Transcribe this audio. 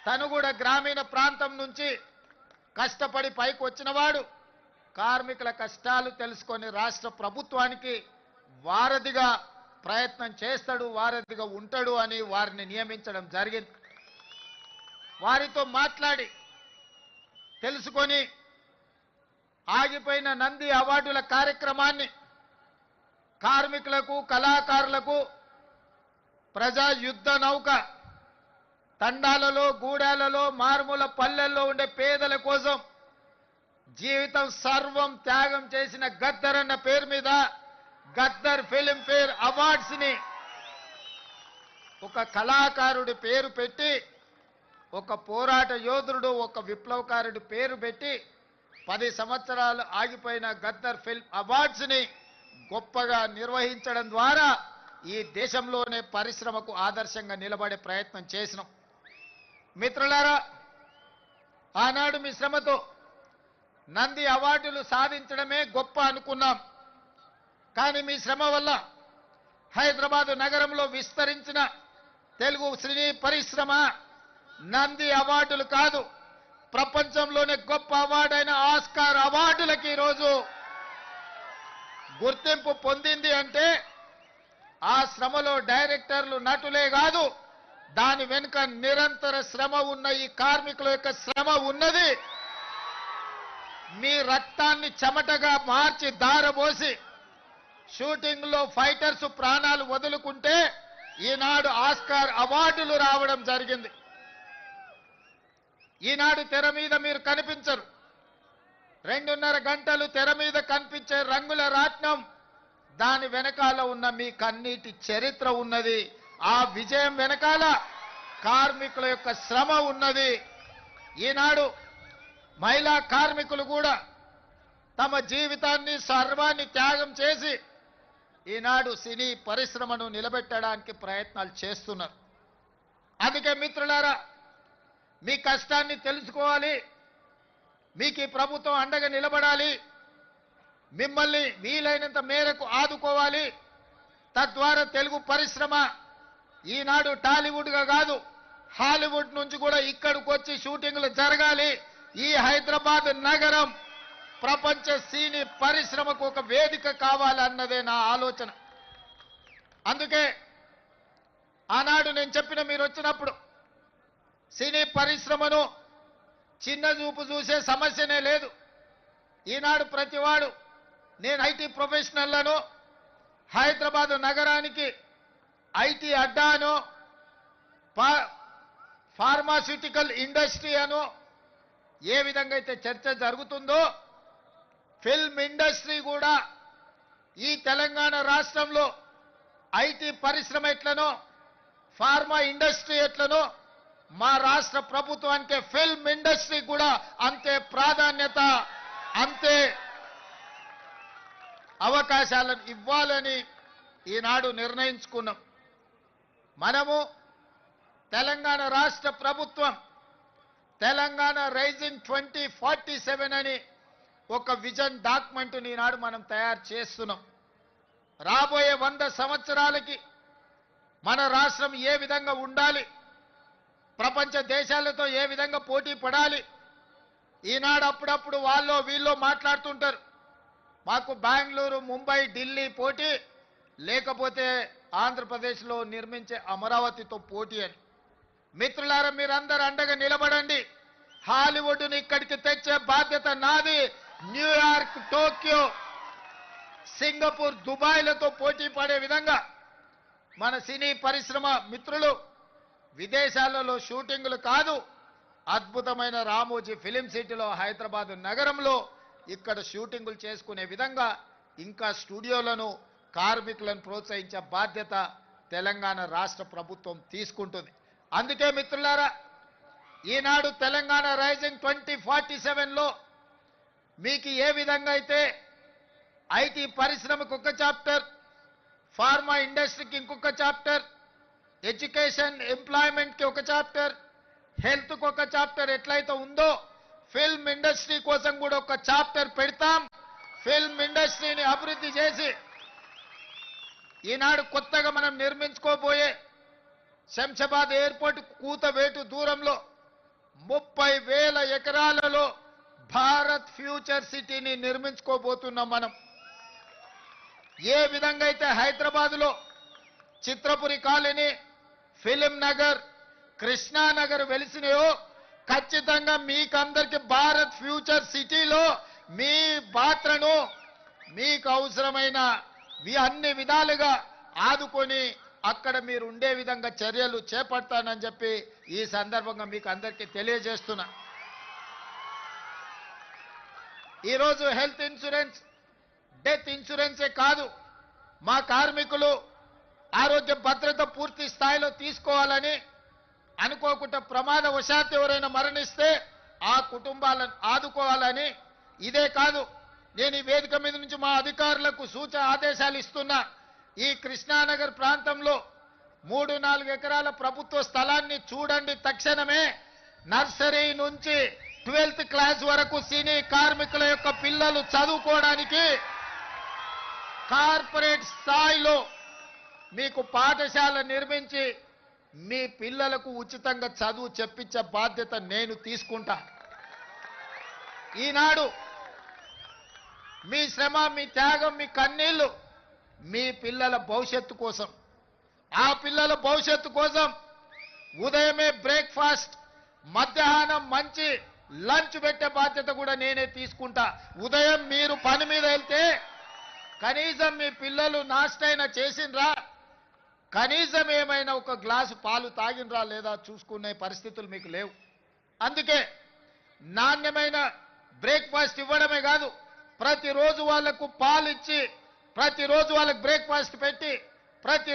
తను కూడా గ్రామీణ ప్రాంతం నుంచి కష్టపడి పైకి వచ్చినవాడు. కార్మికుల కష్టాలు తెలుసుకొని రాష్ట్ర ప్రభుత్వానికి వారధిగా ప్రయత్నం చేస్తాడు, వారధిగా ఉంటాడు అని వారిని నియమించడం జరిగింది. వారితో మాట్లాడి తెలుసుకొని ఆగిపోయిన నంది అవార్డుల కార్యక్రమాన్ని కార్మికులకు, కళాకారులకు, ప్రజా యుద్ధ నౌక తండాలలో, గూడాలలో, మారుమూల పల్లెల్లో ఉండే పేదల కోసం జీవితం సర్వం త్యాగం చేసిన గద్దర్ అన్న పేరు మీద గద్దర్ ఫిల్మ్ఫేర్ అవార్డ్స్ ని ఒక కళాకారుడి పేరు పెట్టి, ఒక పోరాట యోధుడు, ఒక విప్లవకారుడి పేరు పెట్టి 10 సంవత్సరాలు ఆగిపోయిన గద్దర్ ఫిల్మ్ అవార్డ్స్ ని గొప్పగా నిర్వహించడం ద్వారా ఈ దేశంలోనే పరిశ్రమకు ఆదర్శంగా నిలబడే ప్రయత్నం చేసినాం. మిత్రులారా, ఆనాడు మీ శ్రమతో నంది అవార్డులు సాధించడమే గొప్ప అనుకున్నాం. కానీ మీ శ్రమ వల్ల హైదరాబాద్ నగరంలో విస్తరించిన తెలుగు సినీ పరిశ్రమ నంది అవార్డులు కాదు, ప్రపంచంలోనే గొప్ప అవార్డైన ఆస్కార్ అవార్డులకి ఈరోజు గుర్తింపు పొందింది. అంటే ఆ శ్రమలో డైరెక్టర్లు, నటులే కాదు, దాని వెనుక నిరంతర శ్రమ ఉన్న ఈ కార్మికుల యొక్క శ్రమ ఉన్నది. మీ రక్తాన్ని చెమటగా మార్చి దారబోసి షూటింగ్ లో ఫైటర్స్ ప్రాణాలు వదులుకుంటే ఈనాడు ఆస్కార్ అవార్డులు రావడం జరిగింది. ఈనాడు తెర మీద మీరు కనిపించరు, 2.5 గంటలు తెర మీద కనిపించే రంగుల రాట్నం, దాని వెనకాల ఉన్న మీ కన్నీటి చరిత్ర ఉన్నది. ఆ విజయం వెనకాల కార్మికుల యొక్క శ్రమ ఉన్నది. ఈనాడు మహిళా కార్మికులు కూడా తమ జీవితాన్ని, సర్వాన్ని త్యాగం చేసి ఈనాడు సినీ పరిశ్రమను నిలబెట్టడానికి ప్రయత్నాలు చేస్తున్నారు. అందుకే మిత్రులారా, మీ కష్టాన్ని తెలుసుకోవాలి, మీకు ఈ ప్రభుత్వం అండగా నిలబడాలి, మిమ్మల్ని వీలైనంత మేరకు ఆదుకోవాలి. తద్వారా తెలుగు పరిశ్రమ ఈనాడు టాలీవుడ్గా కాదు, హాలీవుడ్ నుంచి కూడా ఇక్కడికి వచ్చి షూటింగ్లు జరగాలి. ఈ హైదరాబాద్ నగరం ప్రపంచ సినీ పరిశ్రమకు ఒక వేదిక కావాలన్నదే నా ఆలోచన. అందుకే ఆనాడు నేను చెప్పిన, మీరు వచ్చినప్పుడు సినీ పరిశ్రమను చిన్న చూపు చూసే సమస్యనే లేదు. ఈనాడు ప్రతివాడు, నేను ఐటీ ప్రొఫెషనల్లను, హైదరాబాద్ నగరానికి ఐటీ అడ్డాను, ఫార్మాస్యూటికల్ ఇండస్ట్రీ అను ఏ విధంగా అయితే చర్చ జరుగుతుందో, ఫిల్మ్ ఇండస్ట్రీ కూడా ఈ తెలంగాణ రాష్ట్రంలో ఐటీ పరిశ్రమ ఎట్లనో, ఫార్మా ఇండస్ట్రీ ఎట్లనో, మా రాష్ట్ర ప్రభుత్వానికి ఫిల్మ్ ఇండస్ట్రీ కూడా అంతే ప్రాధాన్యత, అంతే అవకాశాలను ఇవ్వాలని ఈనాడు నిర్ణయించుకున్నాం. మనము తెలంగాణ రాష్ట్ర ప్రభుత్వం తెలంగాణ రైజింగ్ 2047 అని ఒక విజన్ డాక్యుమెంట్ ఈనాడు మనం తయారు చేస్తున్నాం. రాబోయే 100 సంవత్సరాలకి మన రాష్ట్రం ఏ విధంగా ఉండాలి, ప్రపంచ దేశాలతో ఏ విధంగా పోటీ పడాలి. ఈనాడు అప్పుడప్పుడు వాళ్ళు వీళ్ళు మాట్లాడుతుంటారు, మాకు బెంగళూరు, ముంబై, ఢిల్లీ పోటీ, లేకపోతే ఆంధ్రప్రదేశ్లో నిర్మించే అమరావతితో పోటీ అని. మిత్రులారా, మీరందరూ అండగా నిలబడండి. హాలీవుడ్ని ఇక్కడికి తెచ్చే బాధ్యత నాది. న్యూయార్క్, టోక్యో, సింగపూర్, దుబాయ్లతో పోటీ పడే విధంగా మన సినీ పరిశ్రమ మిత్రులు విదేశాలలో షూటింగులు కాదు, అద్భుతమైన రామోజీ ఫిలిం సిటీలో హైదరాబాద్ నగరంలో ఇక్కడ షూటింగులు చేసుకునే విధంగా ఇంకా స్టూడియోలను, కార్మికులను ప్రోత్సహించే బాధ్యత తెలంగాణ రాష్ట్ర ప్రభుత్వం తీసుకుంటుంది. అందుకే మిత్రులారా, ఈనాడు తెలంగాణ రైజింగ్ 2047లో మీకు ఏ విధంగా అయితే ఐటీ పరిశ్రమకు ఒక చాప్టర్, ఫార్మా ఇండస్ట్రీకి ఇంకొక చాప్టర్, ఎడ్యుకేషన్ ఎంప్లాయ్మెంట్కి ఒక చాప్టర్, హెల్త్కి ఒక చాప్టర్ ఎట్లయితే ఉందో, ఫిల్మ్ ఇండస్ట్రీ కోసం కూడా ఒక చాప్టర్ పెడతాం. ఫిల్మ్ ఇండస్ట్రీని అభివృద్ధి చేసి ఈనాడు కొత్తగా మనం నిర్మించుకోబోయే శంషాబాద్ ఎయిర్పోర్ట్ కూతవేటు దూరంలో 30,000 ఎకరాలలో భారత్ ఫ్యూచర్ సిటీని నిర్మించుకోబోతున్నాం మనం. ఏ విధంగా అయితే హైదరాబాద్లో చిత్రపురి కాలనీ, ఫిలిం నగర్, కృష్ణానగర్ వెలిసినాయో ఖచ్చితంగా మీకందరికి భారత్ ఫ్యూచర్ సిటీలో మీ పాత్రను మీకు అవసరమైన అన్ని విధాలుగా ఆదుకొని అక్కడ మీరు ఉండే విధంగా చర్యలు చేపడతానని చెప్పి ఈ సందర్భంగా మీకు అందరికీ తెలియజేస్తున్నా. ఈరోజు హెల్త్ ఇన్సూరెన్స్, డెత్ ఇన్సూరెన్సే కాదు, మా కార్మికులు ఆరోగ్య భద్రత పూర్తి స్థాయిలో తీసుకోవాలని, అనుకోకుండా ప్రమాదవశాత్తు ఎవరైనా మరణిస్తే ఆ కుటుంబాలను ఆదుకోవాలని. ఇదే కాదు, నేను ఈ వేదిక మీద నుంచి మా అధికారులకు ఆదేశాలు ఇస్తున్నా. ఈ కృష్ణానగర్ ప్రాంతంలో 3-4 ఎకరాల ప్రభుత్వ స్థలాన్ని చూడండి. తక్షణమే నర్సరీ నుంచి 12th క్లాస్ వరకు సినీ కార్మికుల యొక్క పిల్లలు చదువుకోవడానికి కార్పొరేట్ స్థాయిలో మీకు పాఠశాల నిర్మించి మీ పిల్లలకు ఉచితంగా చదువు చెప్పించే బాధ్యత నేను తీసుకుంటా. ఈనాడు మీ శ్రమ, మీ త్యాగం, మీ కన్నీళ్లు మీ పిల్లల భవిష్యత్తు కోసం, ఆ పిల్లల భవిష్యత్తు కోసం ఉదయమే బ్రేక్ఫాస్ట్, మధ్యాహ్నం మంచి లంచ్ పెట్టే బాధ్యత కూడా నేనే తీసుకుంటా. ఉదయం మీరు పని మీద వెళ్తే కనీసం మీ పిల్లలు నాష్టైనా చేసిండ్రా, కనీసం ఏమైనా ఒక గ్లాసు పాలు తాగినరా లేదా చూసుకునే పరిస్థితులు మీకు లేవు. అందుకే నాణ్యమైన బ్రేక్ఫాస్ట్ ఇవ్వడమే కాదు, ప్రతిరోజు వాళ్లకు పాలు ఇచ్చి, ప్రతిరోజు వాళ్ళకి బ్రేక్ఫాస్ట్ పెట్టి, ప్రతి